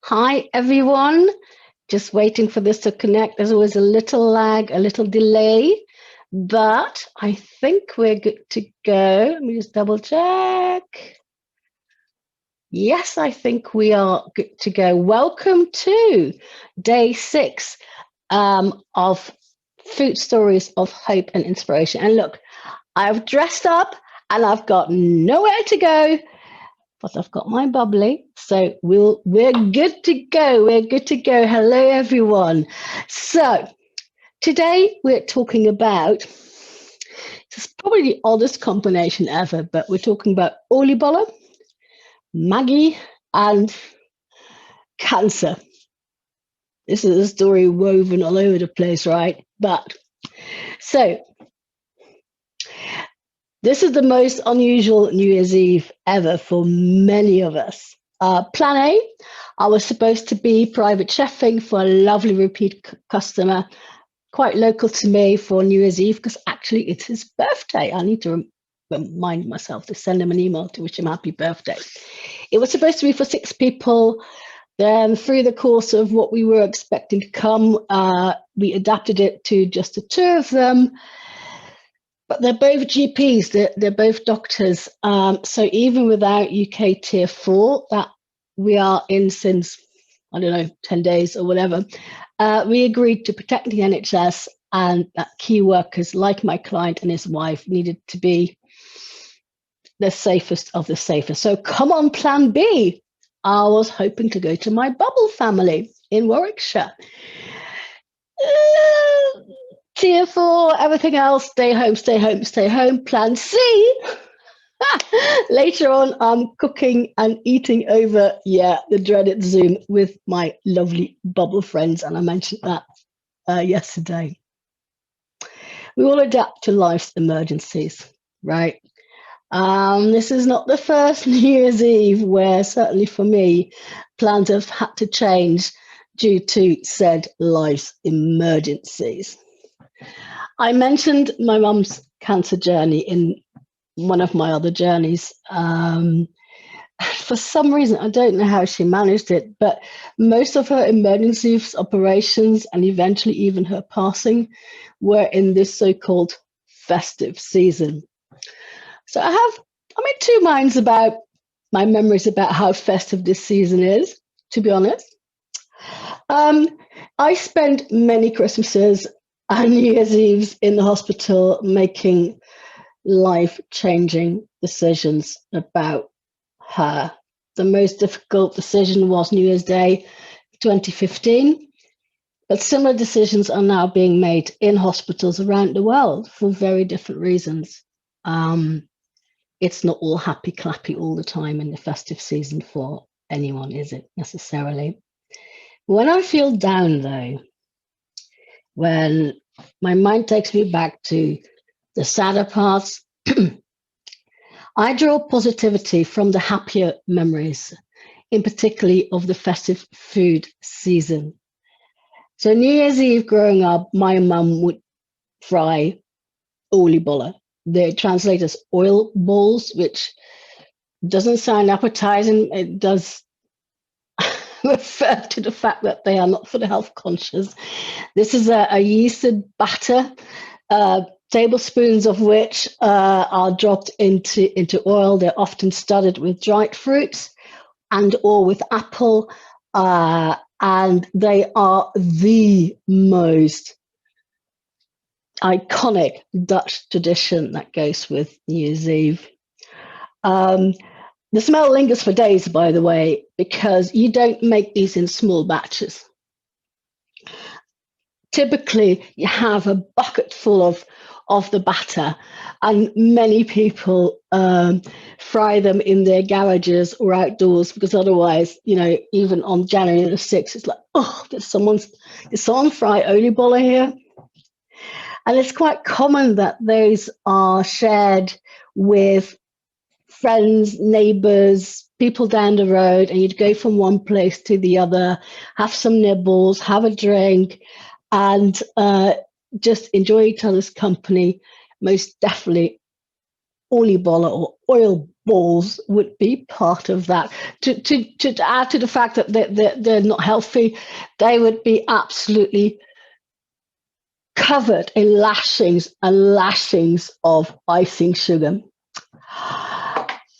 Hi, everyone. Just waiting for this to connect. There's always a little lag, a little delay, but I think we're good to go. Let me just double check. Yes, I think we are good to go. Welcome to day 6 of Food Stories of Hope and Inspiration. And look, I've dressed up and I've got nowhere to go, but I've got my bubbly, so we're good to go. We're good to go. Hello, everyone. So today we're talking about, this is probably the oddest combination ever, but we're talking about Oliebollen, Maggi, and cancer. This is a story woven all over the place, right? But so this is the most unusual New Year's Eve ever for many of us. Plan A, I was supposed to be private chefing for a lovely repeat customer, quite local to me for New Year's Eve, because actually it's his birthday. I need to remind myself to send him an email to wish him happy birthday. It was supposed to be for 6 people. Then through the course of what we were expecting to come, we adapted it to just the 2 of them. But they're both GPs, they're both doctors. So even without UK tier 4, that we are in since, I don't know, 10 days or whatever, we agreed to protect the NHS, and that key workers like my client and his wife needed to be the safest of the safest. So come on, plan B. I was hoping to go to my bubble family in Warwickshire. Tier 4, everything else, stay home, stay home, stay home. Plan C. Later on, I'm cooking and eating over, the dreaded Zoom with my lovely bubble friends. And I mentioned that yesterday. We all adapt to life's emergencies, right? This is not the first New Year's Eve where, certainly for me, plans have had to change due to said life's emergencies. I mentioned my mum's cancer journey in one of my other journeys. For some reason, I don't know how she managed it, but most of her emergency operations and eventually even her passing were in this so-called festive season. So I'm in 2 minds about my memories about how festive this season is, to be honest. I spent many Christmases and New Year's Eves in the hospital making life-changing decisions about her. The most difficult decision was New Year's Day 2015, but similar decisions are now being made in hospitals around the world for very different reasons. It's not all happy clappy all the time in the festive season for anyone, is it, necessarily? When I feel down, though, when my mind takes me back to the sadder parts, I draw positivity from the happier memories, in particularly of the festive food season. So New Year's Eve growing up, my mum would fry oliebollen. They translate as oil balls, which doesn't sound appetizing. It does refer to the fact that they are not for the health conscious. This is a yeasted batter, tablespoons of which are dropped into oil. They're often studded with dried fruits and or with apple, and they are the most iconic Dutch tradition that goes with New Year's Eve. The smell lingers for days, by the way, because you don't make these in small batches. Typically, you have a bucket full of the batter, and many people fry them in their garages or outdoors, because otherwise, even on January the 6th, it's like, oh, did someone fry oliebollen here? And it's quite common that those are shared with friends, neighbors, people down the road, and you'd go from one place to the other, have some nibbles, have a drink, and just enjoy each other's company. Most definitely oliebollen or oil balls would be part of that. To add to the fact that they're not healthy, they would be absolutely covered in lashings and lashings of icing sugar.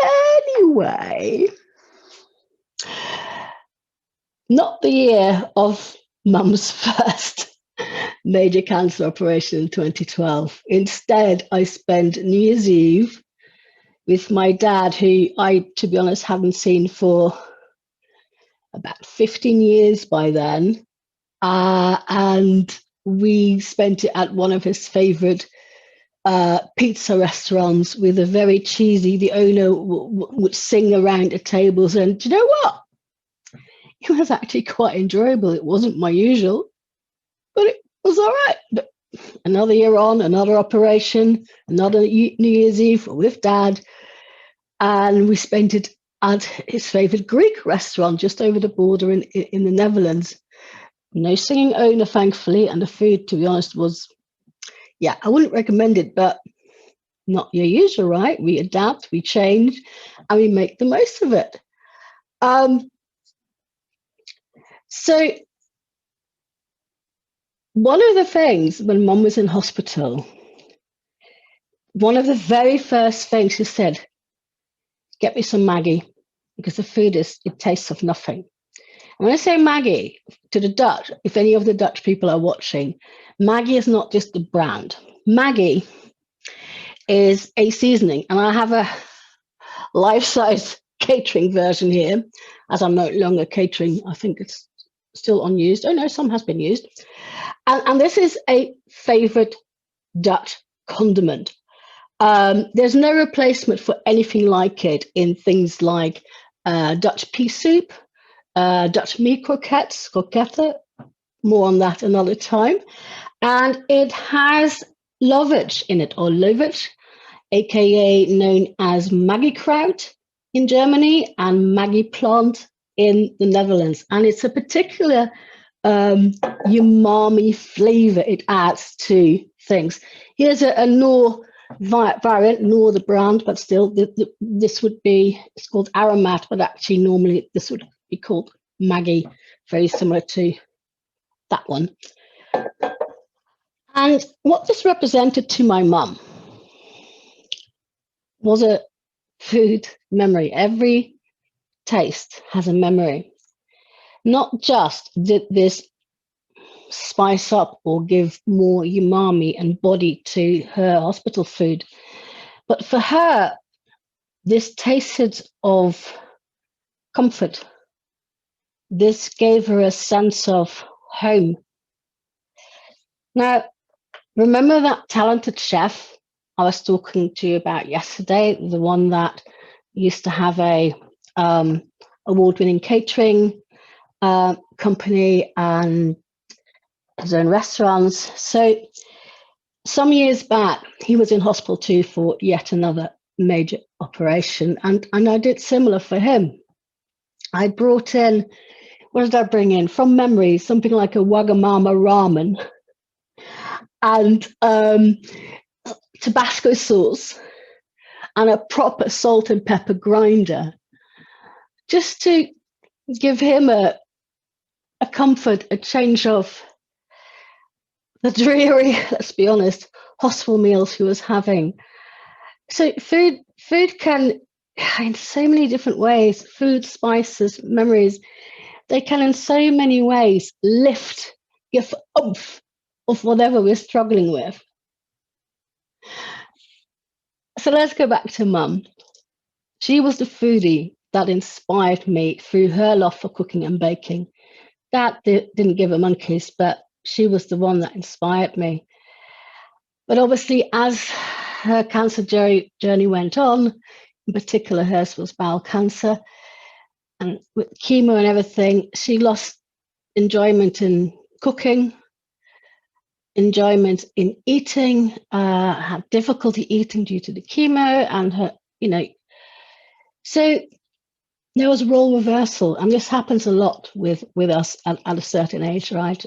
Anyway, not the year of Mum's first major cancer operation in 2012. Instead, I spent New Year's Eve with my dad, who I, to be honest, haven't seen for about 15 years by then. And we spent it at one of his favorite pizza restaurants with a very cheesy, the owner would sing around the tables. And do you know what? It was actually quite enjoyable. It wasn't my usual, but it was all right. But another year on, another operation, another New Year's Eve with Dad. And we spent it at his favorite Greek restaurant just over the border in the Netherlands. No singing owner, thankfully. And the food, to be honest, was, yeah, I wouldn't recommend it, but not your usual, right? We adapt, we change, and we make the most of it. So one of the things when Mum was in hospital, one of the very first things she said, get me some Maggi, because the food it tastes of nothing. And when I say Maggi to the Dutch, if any of the Dutch people are watching, Maggi is not just the brand. Maggi is a seasoning, and I have a life-size catering version here, as I'm no longer catering. I think it's still unused. Oh no, some has been used. And this is a favorite Dutch condiment. There's no replacement for anything like it in things like Dutch pea soup, Dutch meat croquettes, croquette, more on that another time. And it has lovage in it, or lovage, aka known as Maggi kraut in Germany and Maggi plant in the Netherlands. And it's a particular umami flavor it adds to things. Here's a Noor variant, Noor the brand, but still this would be, it's called aromat, but actually normally this would be called Maggi, very similar to that one. And what this represented to my mum was a food memory. Every taste has a memory. Not just did this spice up or give more umami and body to her hospital food, but for her, this tasted of comfort. This gave her a sense of home. Now, remember that talented chef I was talking to you about yesterday, the one that used to have a award-winning catering company and his own restaurants. So some years back, he was in hospital too for yet another major operation, and I did similar for him. I brought in, what did I bring in? From memory, something like a Wagamama ramen and Tabasco sauce and a proper salt and pepper grinder, just to give him a comfort, a change of the dreary, let's be honest, hospital meals he was having. So food can, in so many different ways, food, spices, memories, they can in so many ways lift, give oomph of whatever we're struggling with. So let's go back to Mum. She was the foodie that inspired me through her love for cooking and baking. That didn't give her monkeys, but she was the one that inspired me. But obviously, as her cancer journey went on, in particular hers was bowel cancer, and with chemo and everything, she lost enjoyment in cooking, enjoyment in eating, had difficulty eating due to the chemo and her, so there was role reversal, and this happens a lot with us at a certain age, right?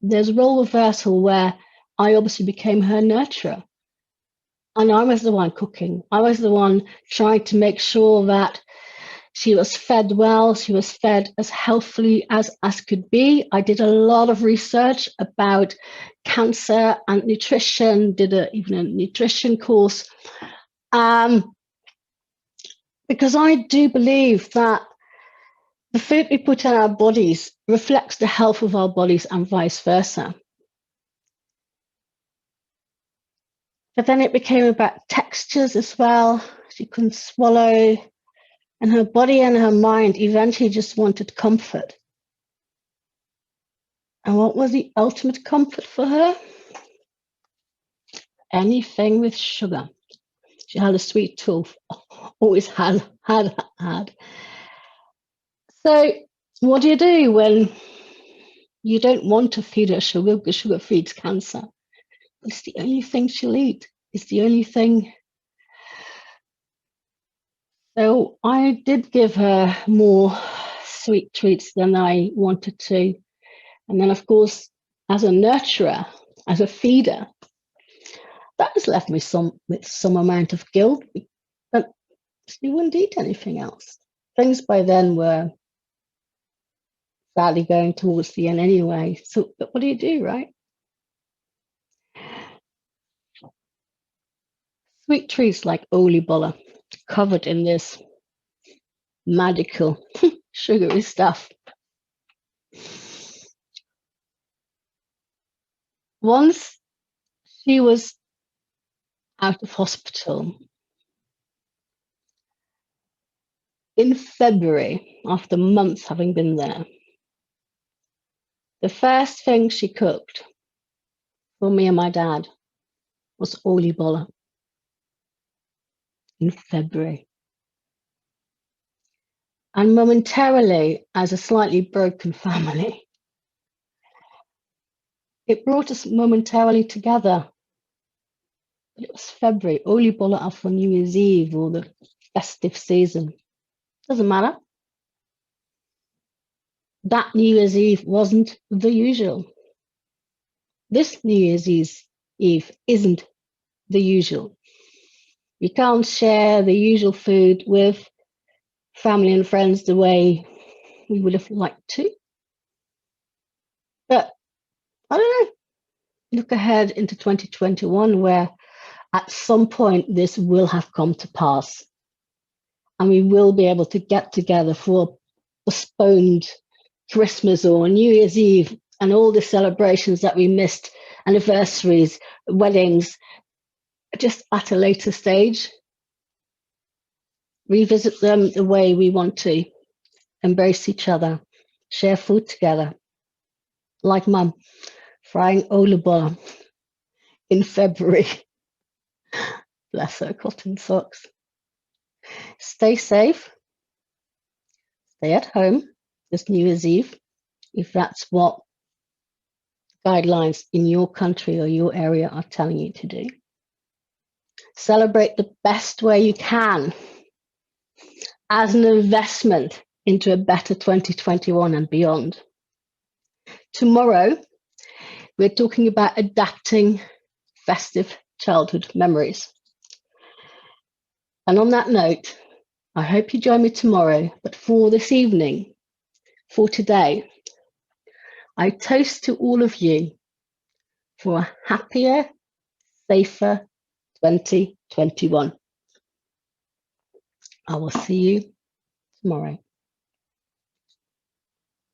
There's role reversal where I obviously became her nurturer. And I was the one cooking. I was the one trying to make sure that she was fed well, she was fed as healthily as could be. I did a lot of research about cancer and nutrition, did even a nutrition course, because I do believe that the food we put in our bodies reflects the health of our bodies and vice versa. But then it became about textures as well. She couldn't swallow, and her body and her mind eventually just wanted comfort. And what was the ultimate comfort for her? Anything with sugar. She had a sweet tooth, always had. So what do you do when you don't want to feed her sugar, because sugar feeds cancer? It's the only thing she'll eat. It's the only thing. So I did give her more sweet treats than I wanted to. And then, of course, as a nurturer, as a feeder, that has left me with some amount of guilt, but she wouldn't eat anything else. Things by then were sadly going towards the end anyway. So, but what do you do, right? Sweet treats like Oliebollen, covered in this magical sugary stuff. Once she was out of hospital in February, after months having been there, the first thing she cooked for me and my dad was Oliebollen in February. And momentarily, as a slightly broken family, it brought us momentarily together. But it was February. Oliebollen are for New Year's Eve or the festive season. Doesn't matter. That New Year's Eve wasn't the usual. This New Year's Eve isn't the usual. You can't share the usual food with family and friends the way we would have liked to. But I don't know. Look ahead into 2021, where at some point this will have come to pass, and we will be able to get together for a postponed Christmas or New Year's Eve and all the celebrations that we missed, anniversaries, weddings, just at a later stage. Revisit them the way we want to, embrace each other, share food together, like Mum frying Oliebollen in February. Bless her cotton socks. Stay safe. Stay at home this New Year's Eve, if that's what guidelines in your country or your area are telling you to do. Celebrate the best way you can as an investment into a better 2021 and beyond. Tomorrow, we're talking about adapting festive childhood memories. And on that note, I hope you join me tomorrow, but for this evening, for today, I toast to all of you for a happier, safer 2021. I will see you tomorrow.